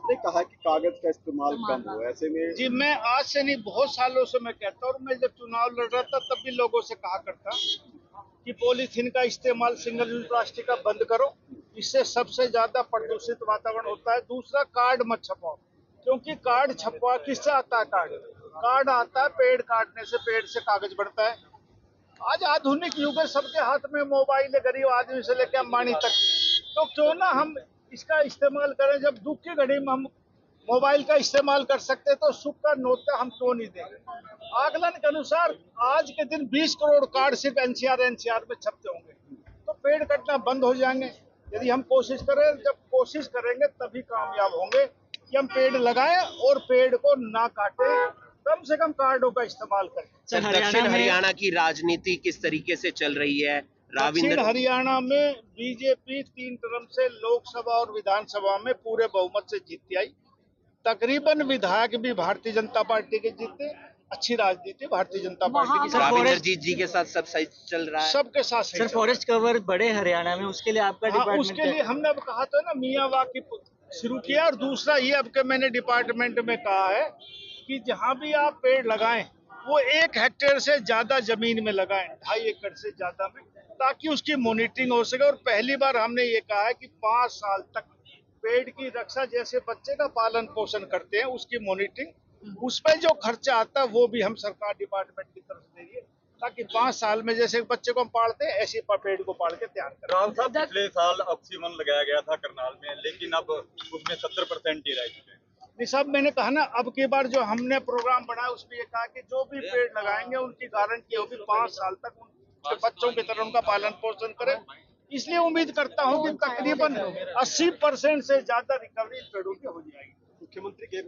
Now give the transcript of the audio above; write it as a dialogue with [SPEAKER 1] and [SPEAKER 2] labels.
[SPEAKER 1] आपने कहा कि कागज का इस्तेमाल कम हो, ऐसे में
[SPEAKER 2] जी मैं आज से नहीं बहुत सालों से मैं कहता हूँ, और मैं जब चुनाव लड़ रहा था तब भी लोगों से कहा करता कि पॉलीथीन का इस्तेमाल, सिंगल यूज प्लास्टिक का बंद करो, इससे सबसे ज्यादा प्रदूषित वातावरण होता है। दूसरा, कार्ड मत छपाओ, क्योंकि कार्ड छपवा किससे आता है? कार्ड आता है पेड़ काटने से, पेड़ से कागज बनता है। आज आधुनिक युग है, सबके हाथ में मोबाइल है, गरीब आदमी से लेकर अंबानी तक। तो क्यों ना हम इसका इस्तेमाल करें? जब दुख की घड़ी में हम मोबाइल का इस्तेमाल कर सकते हैं तो सुख का न्योता हम क्यों नहीं देंगे? आकलन के अनुसार आज के दिन 20 करोड़ कार्ड सिर्फ एनसीआर में छपते होंगे, तो पेड़ कटना बंद हो जाएंगे यदि हम कोशिश करें। जब कोशिश करेंगे तभी कामयाब होंगे कि हम पेड़ लगाएं और पेड़ को ना काटें, कम से कम कार्डों का इस्तेमाल करें।
[SPEAKER 3] सर, दक्षिण हरियाणा की राजनीति किस तरीके से चल रही है?
[SPEAKER 2] दक्षिण हरियाणा में बीजेपी 3 टर्म से लोकसभा और विधानसभा में पूरे बहुमत से जीती आई। तकरीबन विधायक भी भारतीय जनता पार्टी के जीते। अच्छी राजनीति भारतीय जनता पार्टी की।
[SPEAKER 3] राविंदर जी के साथ सब सही चल रहा है?
[SPEAKER 2] सबके साथ सही।
[SPEAKER 4] सर, फॉरेस्ट कवर बढ़े हरियाणा में, उसके लिए आपका डिपार्टमेंट
[SPEAKER 2] उसके लिए हमने अब कहा था ना, मियावाकी शुरू किया। और दूसरा ये अब के मैंने डिपार्टमेंट में कहा है कि जहां भी आप पेड़ लगाएं वो 1 हेक्टेयर से ज्यादा जमीन में लगाएं, 2.5 एकड़ से ज्यादा में, ताकि उसकी मॉनिटरिंग हो सके। और पहली बार हमने ये कहा है कि 5 साल तक पेड़ की रक्षा, जैसे बच्चे का पालन पोषण करते हैं उसकी मॉनिटरिंग, उस पर जो खर्चा आता है वो भी हम सरकार डिपार्टमेंट की तरफ से दे रही है, ताकि 5 साल में जैसे बच्चे को हम पालते हैं ऐसे पेड़ को पाल के तैयार करें।
[SPEAKER 5] राम साहब, पिछले साल ऑक्सीजन लगाया गया था करनाल में, लेकिन अब उसमें 70% ही रह चुके हैं।
[SPEAKER 2] नहीं साहब, मैंने कहा ना, अब की बार जो हमने प्रोग्राम बनाया उसमें ये कहा कि जो भी पेड़ लगाएंगे उनकी गारंटी होगी 5 साल तक उन बच्चों की तरह उनका पालन पोषण करें। इसलिए उम्मीद करता हूं कि तकरीबन 80% से ज्यादा रिकवरी पेड़ों की हो जाएगी।
[SPEAKER 1] मुख्यमंत्री के